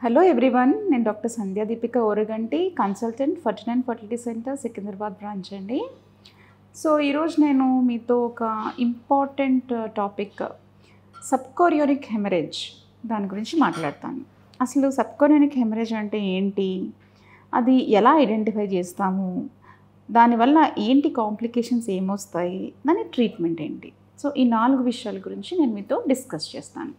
Hello everyone, నేను doctor Sandhya Deepika Oraganti, consultant 49 fertility centre Secunderabad branch అండి. So ఈరోజు నేను మీతో ఒక ఇంపార్టెంట్ టాపిక్ సబ్కోరియోనిక్ హెమరేజ్ దాని గురించి మాట్లాడతాను. అసలు సబ్కోరియోనిక్ హెమరేజ్ అంటే ఏంటి, అది ఎలా ఐడెంటిఫై చేస్తాము, దానివల్ల ఏంటి కాంప్లికేషన్స్ ఏమొస్తాయి, దాని ట్రీట్మెంట్ ఏంటి. సో ఈ 4 విషయాల గురించి నేను మీతో డిస్కస్ చేస్తాను.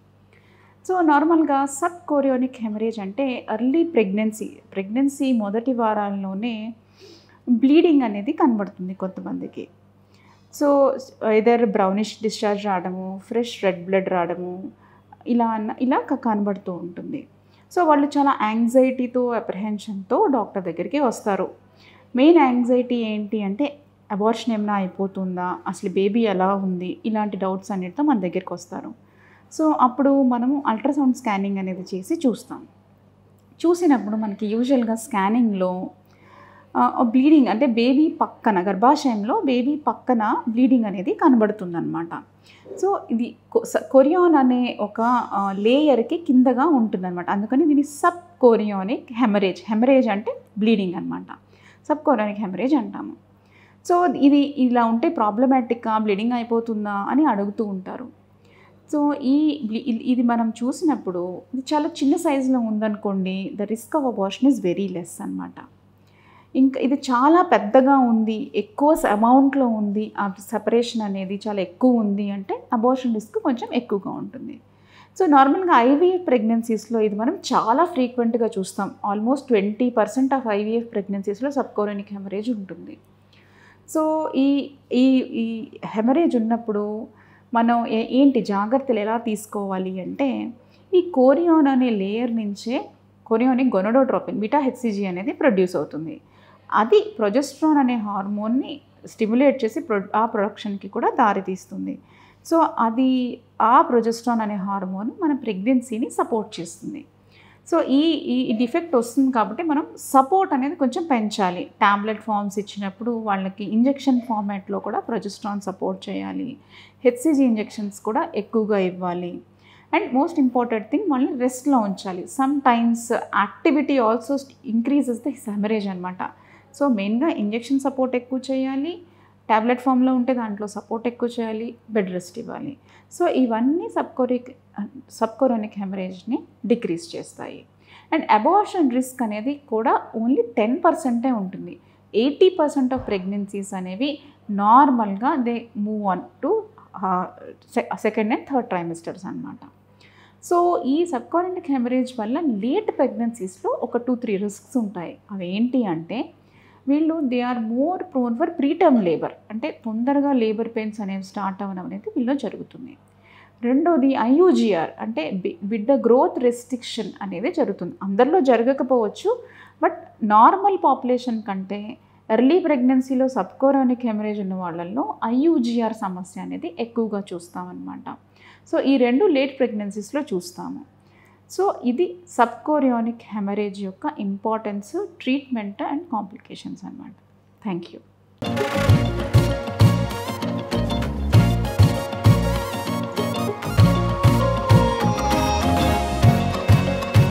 సో నార్మల్గా సబ్కోరియోనిక్ హెమరేజ్ అంటే ఎర్లీ ప్రెగ్నెన్సీ మొదటి వారాల్లోనే బ్లీడింగ్ అనేది కనబడుతుంది కొంతమందికి. సో ఐదర్ బ్రౌనిష్ డిశ్చార్జ్ రావడము, ఫ్రెష్ రెడ్ బ్లడ్ రావడము, ఇలా కనబడుతూ ఉంటుంది. సో వాళ్ళు చాలా యాంగ్జైటీతో, అప్రహెన్షన్తో డాక్టర్ దగ్గరికి వస్తారు. మెయిన్ యాంగ్జైటీ ఏంటి అంటే అబార్షన్ ఏమైనా అయిపోతుందా, అసలు బేబీ ఎలా ఉంది, ఇలాంటి డౌట్స్ అన్నిటితో మన దగ్గరికి వస్తారు. సో అప్పుడు మనము అల్ట్రాసౌండ్ స్కానింగ్ అనేది చేసి చూస్తాం. చూసినప్పుడు మనకి యూజువల్గా స్కానింగ్లో బ్లీడింగ్ అంటే బేబీ పక్కన, గర్భాశయంలో బేబీ పక్కన బ్లీడింగ్ అనేది కనబడుతుందన్నమాట. సో ఇది కొరియాన్ అనే ఒక లేయర్కి కిందగా ఉంటుందన్నమాట. అందుకని దీన్ని సబ్ కోరియోనిక్ హెమరేజ్ అంటే బ్లీడింగ్ అనమాట. సబ్ కోరియోనిక్ హెమరేజ్ అంటాము. సో ఇది ఇలా ఉంటే ప్రాబ్లమాటిక్గా, బ్లీడింగ్ అయిపోతుందా అని అడుగుతూ ఉంటారు. సో ఇది మనం చూసినప్పుడు ఇది చాలా చిన్న సైజులో ఉందనుకోండి, the risk of abortion is very less అనమాట. ఇంకా ఇది చాలా పెద్దగా ఉంది, ఎక్కువ అమౌంట్లో ఉంది, ఆ సెపరేషన్ అనేది చాలా ఎక్కువ ఉంది అంటే అబార్షన్ రిస్క్ కొంచెం ఎక్కువగా ఉంటుంది. సో నార్మల్గా ఐవీఎఫ్ ప్రెగ్నెన్సీస్లో ఇది మనం చాలా ఫ్రీక్వెంట్గా చూస్తాం. ఆల్మోస్ట్ 20% ఆఫ్ ఐవీఎఫ్ ప్రెగ్నెన్సీస్లో సబ్కోరియోనిక్ హెమరేజ్ ఉంటుంది. సో ఈ హెమరేజ్ ఉన్నప్పుడు మనం ఏంటి జాగ్రత్తలు ఎలా తీసుకోవాలి అంటే, ఈ కోరియోన్ అనే లేయర్ నుంచే కోరియోనిక్ గొనడోట్రోపిన్ బీటా హెచ్సిజీ అనేది ప్రొడ్యూస్ అవుతుంది. అది ప్రొజెస్ట్రాన్ అనే హార్మోన్ని స్టిమ్యులేట్ చేసి ఆ ప్రొడక్షన్కి కూడా దారితీస్తుంది. సో అది ఆ ప్రొజెస్ట్రాన్ అనే హార్మోన్ మన ప్రెగ్నెన్సీని సపోర్ట్ చేస్తుంది. సో ఈ డిఫెక్ట్ వస్తుంది కాబట్టి మనం సపోర్ట్ అనేది కొంచెం పెంచాలి. టాబ్లెట్ ఫార్మ్స్ ఇచ్చినప్పుడు వాళ్ళకి ఇంజెక్షన్ ఫార్మాట్లో కూడా ప్రొజెస్ట్రాన్ సపోర్ట్ చేయాలి. హెచ్సిజీ ఇంజెక్షన్స్ కూడా ఎక్కువగా ఇవ్వాలి. అండ్ మోస్ట్ ఇంపార్టెంట్ థింగ్, వాళ్ళని రెస్ట్లో ఉంచాలి. Some times activity also increases the haemorrhage అనమాట. సో మెయిన్గా ఇంజెక్షన్ సపోర్ట్ ఎక్కువ చేయాలి, టాబ్లెట్ ఫామ్లో ఉంటే దాంట్లో సపోర్ట్ ఎక్కువ చేయాలి, బెడ్ రెస్ట్ ఇవ్వాలి. సో ఇవన్నీ సబ్కోరియోనిక్ హెమరేజ్ని డిక్రీజ్ చేస్తాయి. అండ్ అబార్షన్ రిస్క్ అనేది కూడా ఓన్లీ 10% ఉంటుంది. 80% ఆఫ్ ప్రెగ్నెన్సీస్ అనేవి నార్మల్గా they move on to second and third trimesters అనమాట. సో ఈ సబ్కోరియోనిక్ హెమరేజ్ వల్ల లేట్ ప్రెగ్నెన్సీస్లో ఒక 2-3 రిస్క్స్ ఉంటాయి. అవి ఏంటి అంటే, వీళ్ళు they are more prone for preterm labour, అంటే తొందరగా లేబర్ పెయిన్స్ అనేవి స్టార్ట్ అవ్వడం అనేది వీళ్ళు జరుగుతుంది. రెండోది ఐయూజీఆర్ అంటే బిడ్డ గ్రోత్ రెస్ట్రిక్షన్ అనేది జరుగుతుంది. అందరిలో జరగకపోవచ్చు, బట్ నార్మల్ పాపులేషన్ కంటే ఎర్లీ ప్రెగ్నెన్సీలో సబ్కోరియోనిక్ హెమరేజ్ ఉన్న వాళ్ళల్లో ఐయూజీఆర్ సమస్య అనేది ఎక్కువగా చూస్తామన్నమాట. సో ఈ 2 లేట్ ప్రెగ్నెన్సీస్లో చూస్తాము. సో ఇది సబ్కోరియోనిక్ హెమరేజ్ యొక్క ఇంపార్టెన్స్, ట్రీట్మెంట్ అండ్ కాంప్లికేషన్స్ అన్నమాట. Thank you.